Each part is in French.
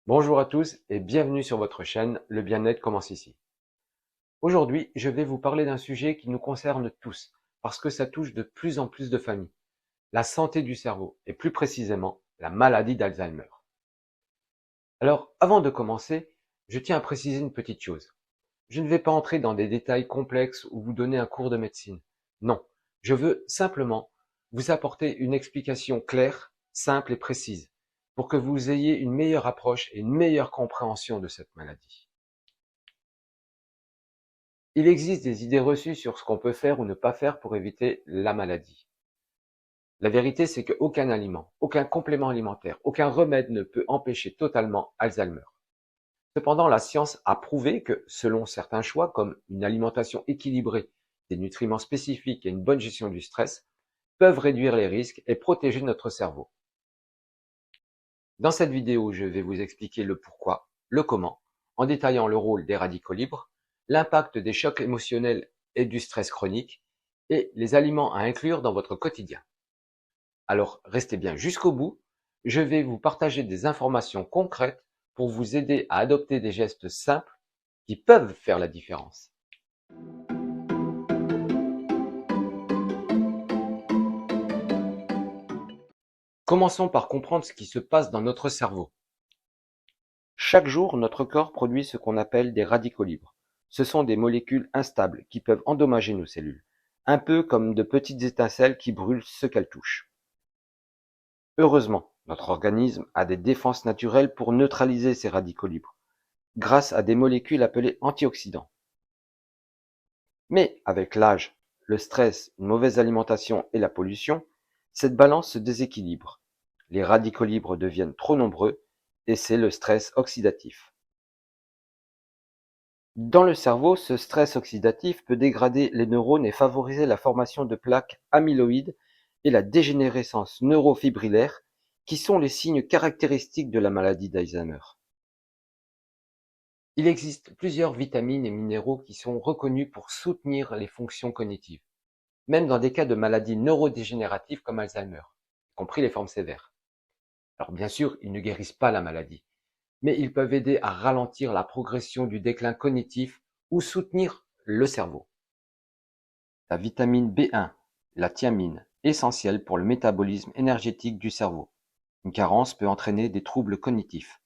Bonjour à tous et bienvenue sur votre chaîne Le bien-être commence ici. Aujourd'hui, je vais vous parler d'un sujet qui nous concerne tous parce que ça touche de plus en plus de familles, la santé du cerveau et plus précisément la maladie d'Alzheimer. Alors, avant de commencer, je tiens à préciser une petite chose. Je ne vais pas entrer dans des détails complexes ou vous donner un cours de médecine. Non, je veux simplement vous apporter une explication claire, simple et précise pour que vous ayez une meilleure approche et une meilleure compréhension de cette maladie. Il existe des idées reçues sur ce qu'on peut faire ou ne pas faire pour éviter la maladie. La vérité, c'est qu'aucun aliment, aucun complément alimentaire, aucun remède ne peut empêcher totalement Alzheimer. Cependant, la science a prouvé que, selon certains choix, comme une alimentation équilibrée, des nutriments spécifiques et une bonne gestion du stress, peuvent réduire les risques et protéger notre cerveau. Dans cette vidéo, je vais vous expliquer le pourquoi, le comment, en détaillant le rôle des radicaux libres, l'impact des chocs émotionnels et du stress chronique, et les aliments à inclure dans votre quotidien. Alors, restez bien jusqu'au bout, je vais vous partager des informations concrètes pour vous aider à adopter des gestes simples qui peuvent faire la différence. Commençons par comprendre ce qui se passe dans notre cerveau. Chaque jour, notre corps produit ce qu'on appelle des radicaux libres. Ce sont des molécules instables qui peuvent endommager nos cellules, un peu comme de petites étincelles qui brûlent ce qu'elles touchent. Heureusement, notre organisme a des défenses naturelles pour neutraliser ces radicaux libres, grâce à des molécules appelées antioxydants. Mais avec l'âge, le stress, une mauvaise alimentation et la pollution, cette balance se déséquilibre. Les radicaux libres deviennent trop nombreux et c'est le stress oxydatif. Dans le cerveau, ce stress oxydatif peut dégrader les neurones et favoriser la formation de plaques amyloïdes et la dégénérescence neurofibrillaire, qui sont les signes caractéristiques de la maladie d'Alzheimer. Il existe plusieurs vitamines et minéraux qui sont reconnus pour soutenir les fonctions cognitives, même dans des cas de maladies neurodégénératives comme Alzheimer, y compris les formes sévères. Alors bien sûr, ils ne guérissent pas la maladie, mais ils peuvent aider à ralentir la progression du déclin cognitif ou soutenir le cerveau. La vitamine B1, la thiamine, essentielle pour le métabolisme énergétique du cerveau. Une carence peut entraîner des troubles cognitifs.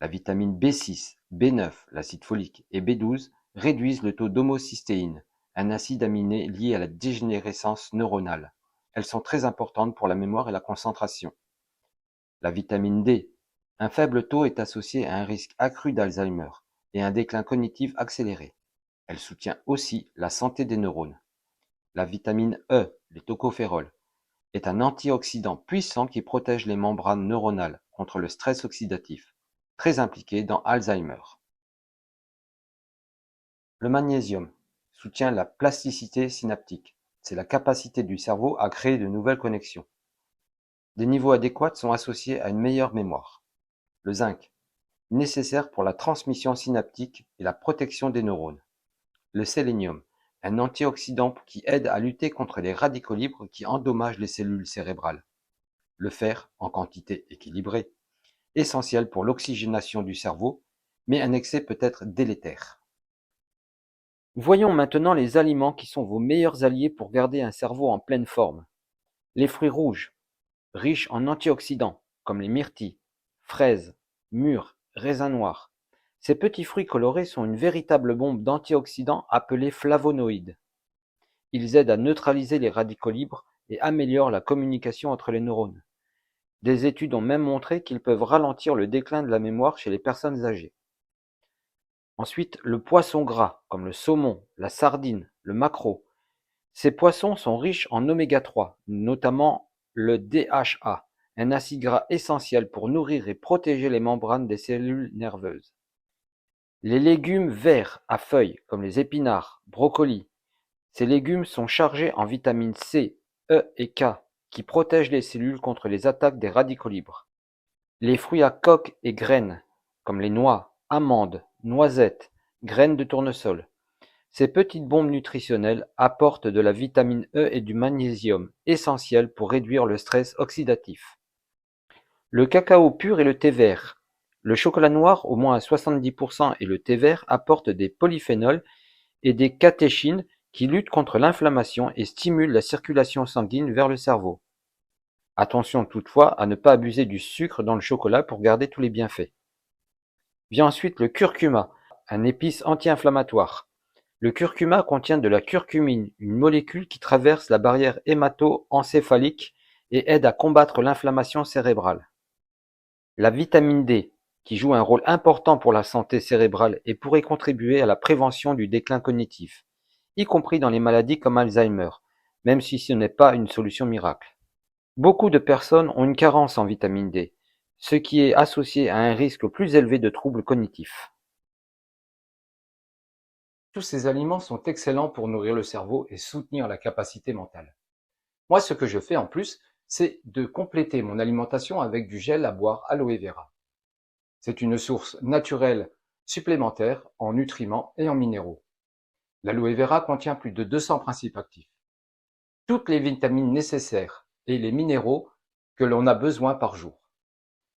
La vitamine B6, B9, l'acide folique et B12 réduisent le taux d'homocystéine, un acide aminé lié à la dégénérescence neuronale. Elles sont très importantes pour la mémoire et la concentration. La vitamine D. Un faible taux est associé à un risque accru d'Alzheimer et un déclin cognitif accéléré. Elle soutient aussi la santé des neurones. La vitamine E, les tocophérols, est un antioxydant puissant qui protège les membranes neuronales contre le stress oxydatif, très impliqué dans Alzheimer. Le magnésium soutient la plasticité synaptique. C'est la capacité du cerveau à créer de nouvelles connexions. Des niveaux adéquats sont associés à une meilleure mémoire. Le zinc, nécessaire pour la transmission synaptique et la protection des neurones. Le sélénium, un antioxydant qui aide à lutter contre les radicaux libres qui endommagent les cellules cérébrales. Le fer, en quantité équilibrée, essentiel pour l'oxygénation du cerveau, mais un excès peut être délétère. Voyons maintenant les aliments qui sont vos meilleurs alliés pour garder un cerveau en pleine forme. Les fruits rouges, riches en antioxydants, comme les myrtilles, fraises, mûres, raisins noirs. Ces petits fruits colorés sont une véritable bombe d'antioxydants appelés flavonoïdes. Ils aident à neutraliser les radicaux libres et améliorent la communication entre les neurones. Des études ont même montré qu'ils peuvent ralentir le déclin de la mémoire chez les personnes âgées. Ensuite, le poisson gras, comme le saumon, la sardine, le maquereau. Ces poissons sont riches en oméga 3, notamment le DHA, un acide gras essentiel pour nourrir et protéger les membranes des cellules nerveuses. Les légumes verts à feuilles, comme les épinards, brocolis. Ces légumes sont chargés en vitamines C, E et K, qui protègent les cellules contre les attaques des radicaux libres. Les fruits à coque et graines, comme les noix, amandes, noisettes, graines de tournesol. Ces petites bombes nutritionnelles apportent de la vitamine E et du magnésium, essentiels pour réduire le stress oxydatif. Le cacao pur et le thé vert. Le chocolat noir, au moins à 70%, et le thé vert apportent des polyphénols et des catéchines qui luttent contre l'inflammation et stimulent la circulation sanguine vers le cerveau. Attention toutefois à ne pas abuser du sucre dans le chocolat pour garder tous les bienfaits. Vient ensuite le curcuma, un épice anti-inflammatoire. Le curcuma contient de la curcumine, une molécule qui traverse la barrière hémato-encéphalique et aide à combattre l'inflammation cérébrale. La vitamine D, qui joue un rôle important pour la santé cérébrale et pourrait contribuer à la prévention du déclin cognitif, y compris dans les maladies comme Alzheimer, même si ce n'est pas une solution miracle. Beaucoup de personnes ont une carence en vitamine D, ce qui est associé à un risque plus élevé de troubles cognitifs. Tous ces aliments sont excellents pour nourrir le cerveau et soutenir la capacité mentale. Moi, ce que je fais en plus, c'est de compléter mon alimentation avec du gel à boire aloe vera. C'est une source naturelle supplémentaire en nutriments et en minéraux. L'aloe vera contient plus de 200 principes actifs, toutes les vitamines nécessaires et les minéraux que l'on a besoin par jour.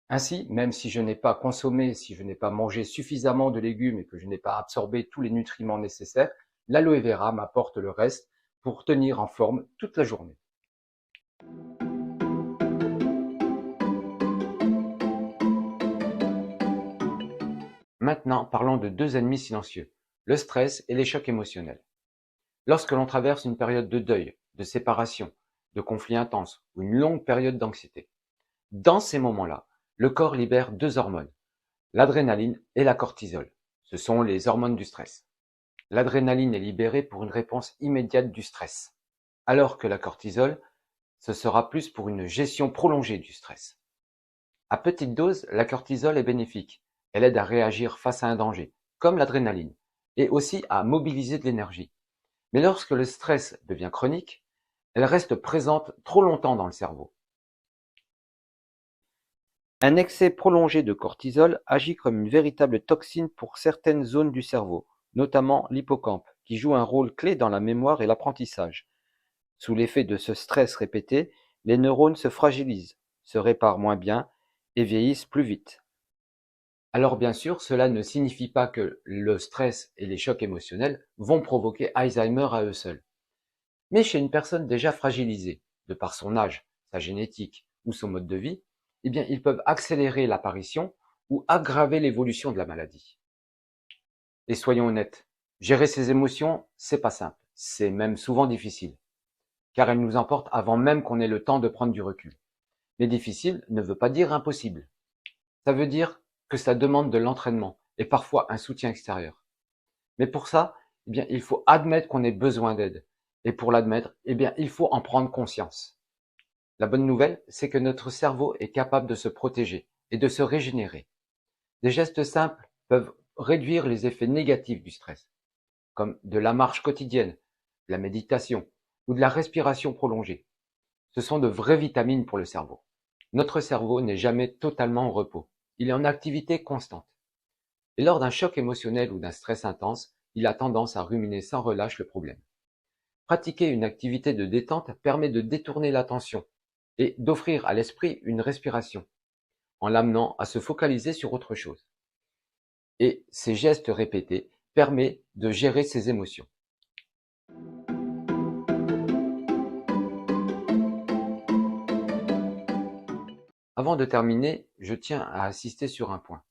Ainsi, même si je n'ai pas consommé, si je n'ai pas mangé suffisamment de légumes et que je n'ai pas absorbé tous les nutriments nécessaires, l'aloe vera m'apporte le reste pour tenir en forme toute la journée. Maintenant, parlons de deux ennemis silencieux, le stress et les chocs émotionnels. Lorsque l'on traverse une période de deuil, de séparation, de conflits intenses ou une longue période d'anxiété, dans ces moments-là, le corps libère deux hormones, l'adrénaline et la cortisol. Ce sont les hormones du stress. L'adrénaline est libérée pour une réponse immédiate du stress, alors que la cortisol, ce sera plus pour une gestion prolongée du stress. À petite dose, la cortisol est bénéfique. Elle aide à réagir face à un danger, comme l'adrénaline, et aussi à mobiliser de l'énergie. Mais lorsque le stress devient chronique, elle reste présente trop longtemps dans le cerveau. Un excès prolongé de cortisol agit comme une véritable toxine pour certaines zones du cerveau, notamment l'hippocampe, qui joue un rôle clé dans la mémoire et l'apprentissage. Sous l'effet de ce stress répété, les neurones se fragilisent, se réparent moins bien et vieillissent plus vite. Alors bien sûr, cela ne signifie pas que le stress et les chocs émotionnels vont provoquer Alzheimer à eux seuls. Mais chez une personne déjà fragilisée, de par son âge, sa génétique ou son mode de vie, eh bien, ils peuvent accélérer l'apparition ou aggraver l'évolution de la maladie. Et soyons honnêtes, gérer ses émotions, c'est pas simple, c'est même souvent difficile, car elles nous emportent avant même qu'on ait le temps de prendre du recul. Mais difficile ne veut pas dire impossible. Ça veut dire que ça demande de l'entraînement et parfois un soutien extérieur. Mais pour ça, eh bien, il faut admettre qu'on ait besoin d'aide. Et pour l'admettre, eh bien, il faut en prendre conscience. La bonne nouvelle, c'est que notre cerveau est capable de se protéger et de se régénérer. Des gestes simples peuvent réduire les effets négatifs du stress, comme de la marche quotidienne, de la méditation ou de la respiration prolongée. Ce sont de vraies vitamines pour le cerveau. Notre cerveau n'est jamais totalement au repos. Il est en activité constante. Et lors d'un choc émotionnel ou d'un stress intense, il a tendance à ruminer sans relâche le problème. Pratiquer une activité de détente permet de détourner l'attention et d'offrir à l'esprit une respiration, en l'amenant à se focaliser sur autre chose. Et ces gestes répétés permettent de gérer ses émotions. Avant de terminer, je tiens à insister sur un point.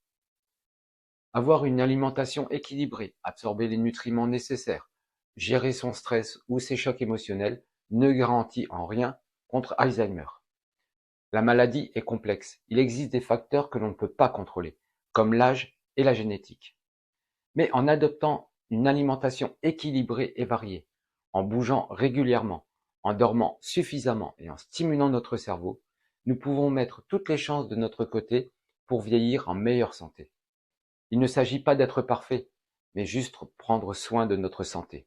Avoir une alimentation équilibrée, absorber les nutriments nécessaires, gérer son stress ou ses chocs émotionnels ne garantit en rien contre Alzheimer. La maladie est complexe. Il existe des facteurs que l'on ne peut pas contrôler, comme l'âge et la génétique. Mais en adoptant une alimentation équilibrée et variée, en bougeant régulièrement, en dormant suffisamment et en stimulant notre cerveau, nous pouvons mettre toutes les chances de notre côté pour vieillir en meilleure santé. Il ne s'agit pas d'être parfait, mais juste prendre soin de notre santé.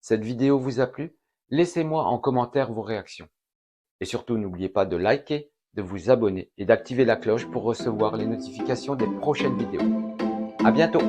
Cette vidéo vous a plu? Laissez-moi en commentaire vos réactions. Et surtout, n'oubliez pas de liker, de vous abonner et d'activer la cloche pour recevoir les notifications des prochaines vidéos. À bientôt!